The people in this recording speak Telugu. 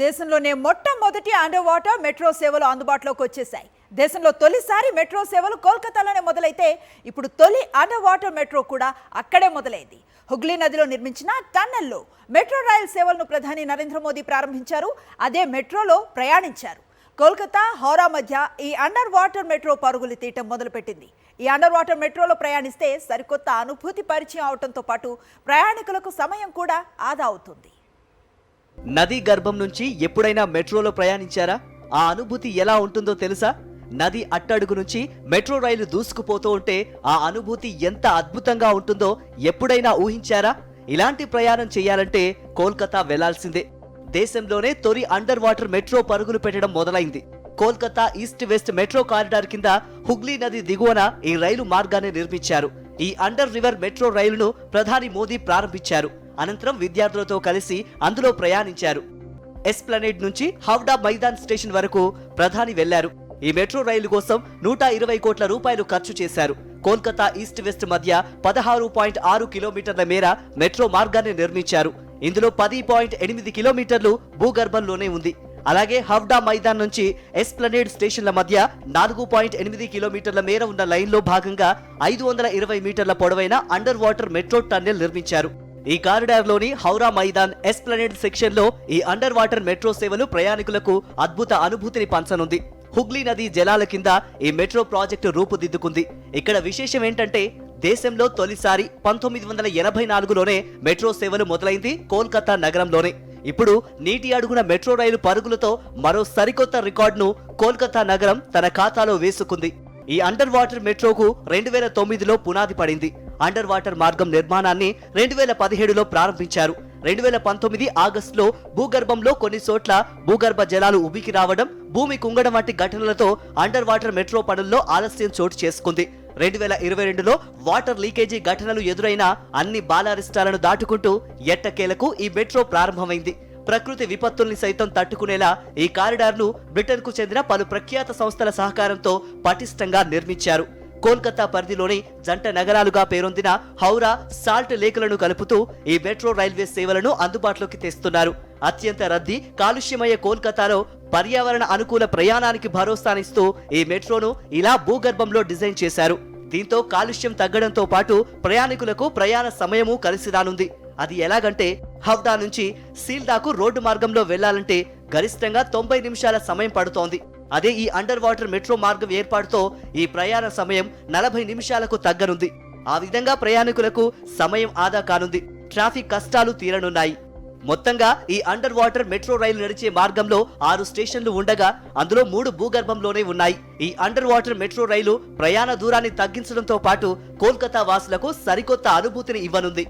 దేశంలోనే మొట్టమొదటి అండర్ వాటర్ మెట్రో సేవలు అందుబాటులోకి వచ్చేసాయి. దేశంలో తొలిసారి మెట్రో సేవలు కోల్కతాలోనే మొదలైతే ఇప్పుడు తొలి అండర్ వాటర్ మెట్రో కూడా అక్కడే మొదలైంది. హుగ్లీ నదిలో నిర్మించిన టన్నెల్లో మెట్రో రైల్ సేవలను ప్రధాని నరేంద్ర మోదీ ప్రారంభించారు. అదే మెట్రోలో ప్రయాణించారు. కోల్కతా హౌరా మధ్య ఈ అండర్ వాటర్ మెట్రో పరుగులు తీయటం మొదలుపెట్టింది. ఈ అండర్ వాటర్ మెట్రోలో ప్రయాణిస్తే సరికొత్త అనుభూతి పరిచయం అవడంతో పాటు ప్రయాణికులకు సమయం కూడా ఆదా అవుతుంది. నది గర్భం నుంచి ఎప్పుడైనా మెట్రోలో ప్రయాణించారా? ఆ అనుభూతి ఎలా ఉంటుందో తెలుసా? నది అట్టడుగు నుంచి మెట్రో రైలు దూసుకుపోతూ ఉంటే ఆ అనుభూతి ఎంత అద్భుతంగా ఉంటుందో ఎప్పుడైనా ఊహించారా? ఇలాంటి ప్రయాణం చేయాలంటే కోల్కతా వెళ్లాల్సిందే. దేశంలోనే తొలి అండర్ వాటర్ మెట్రో పరుగులు పెట్టడం మొదలైంది. Kolkata east west metro corridor కింద హుగ్లీ నది దిగువన ఈ రైలు మార్గాన్ని నిర్మించారు. ఈ అండర్ రివర్ మెట్రో రైలును ప్రధాని మోదీ ప్రారంభించారు. అనంతరం విద్యార్థులతో కలిసి అందులో ప్రయాణించారు. ఎస్ప్లనేడ్ నుంచి హౌడా మైదాన్ స్టేషన్ వరకు ప్రధాని వెళ్లారు. ఈ మెట్రో రైలు కోసం 120 కోట్ల రూపాయలు ఖర్చు చేశారు. కోల్కతా ఈస్ట్ వెస్ట్ మధ్య 16.6 కిలోమీటర్ల మేర మెట్రో మార్గాన్ని నిర్మించారు. ఇందులో 10.8 కిలోమీటర్లు భూగర్భంలోనే ఉంది. అలాగే హౌడా మైదాన్ నుంచి ఎస్ప్లనేడ్ స్టేషన్ల మధ్య 4.8 కిలోమీటర్ల మేర ఉన్న లైన్లో భాగంగా 520 మీటర్ల పొడవైన అండర్ వాటర్ మెట్రో టన్నెల్ నిర్మించారు. ఈ కారిడార్లోని హౌరా మైదాన్ ఎస్ప్లనేడ్ సెక్షన్లో ఈ అండర్ వాటర్ మెట్రో సేవలు ప్రయాణికులకు అద్భుత అనుభూతిని పంచనుంది. హుగ్లీ నది జలాల కింద ఈ మెట్రో ప్రాజెక్టు రూపుదిద్దుకుంది. ఇక్కడ విశేషం ఏంటంటే దేశంలో తొలిసారి 1984లోనే మెట్రో సేవలు మొదలైంది కోల్కతా నగరంలోనే. ఇప్పుడు నీటి అడుగున మెట్రో రైలు పరుగులతో మరో సరికొత్త రికార్డును కోల్కతా నగరం తన ఖాతాలో వేసుకుంది. ఈ అండర్ వాటర్ మెట్రోకు 2009లో పునాది పడింది. అండర్ వాటర్ మార్గం నిర్మాణాన్ని 2017లో ప్రారంభించారు. 2019 ఆగస్టులో భూగర్భంలో కొన్ని చోట్ల భూగర్భ జలాలు ఉబికి రావడం, భూమి కుంగడం వంటి ఘటనలతో అండర్ వాటర్ మెట్రో పనుల్లో ఆలస్యం చోటు చేసుకుంది. 2022లో వాటర్ లీకేజీ ఘటనలు ఎదురైనా అన్ని బాలారిష్టాలను దాటుకుంటూ ఎట్టకేలకు ఈ మెట్రో ప్రారంభమైంది. ప్రకృతి విపత్తుల్ని సైతం తట్టుకునేలా ఈ కారిడార్ను బ్రిటన్కు చెందిన పలు ప్రఖ్యాత సంస్థల సహకారంతో పటిష్టంగా నిర్మించారు. కోల్కతా పరిధిలోని జంట నగరాలుగా పేరొందిన హౌరా, సాల్ట్ లేకులను కలుపుతూ ఈ మెట్రో రైల్వే సేవలను అందుబాటులోకి తెస్తున్నారు. అత్యంత రద్దీ, కాలుష్యమయ్యే కోల్కతాలో పర్యావరణ అనుకూల ప్రయాణానికి భరోసానిస్తూ ఈ మెట్రోను ఇలా భూగర్భంలో డిజైన్ చేశారు. దీంతో కాలుష్యం తగ్గడంతో పాటు ప్రయాణికులకు ప్రయాణ సమయము కలిసి రానుంది. అది ఎలాగంటే హౌడా నుంచి సీల్దాకు రోడ్డు మార్గంలో వెళ్లాలంటే గరిష్టంగా 90 నిమిషాల సమయం పడుతోంది. అదే ఈ అండర్ వాటర్ మెట్రో మార్గం ఏర్పాటుతో ఈ ప్రయాణ సమయం 40 నిమిషాలకు తగ్గనుంది. ఆ విధంగా ప్రయాణికులకు సమయం ఆదా కానుంది. ట్రాఫిక్ కష్టాలు తీరనున్నాయి. మొత్తంగా ఈ అండర్ వాటర్ మెట్రో రైలు నడిచే మార్గంలో 6 స్టేషన్లు ఉండగా అందులో 3 భూగర్భంలోనే ఉన్నాయి. ఈ అండర్ వాటర్ మెట్రో రైలు ప్రయాణ దూరాన్ని తగ్గించడంతో పాటు కోల్కతా వాసులకు సరికొత్త అనుభూతిని ఇవ్వనుంది.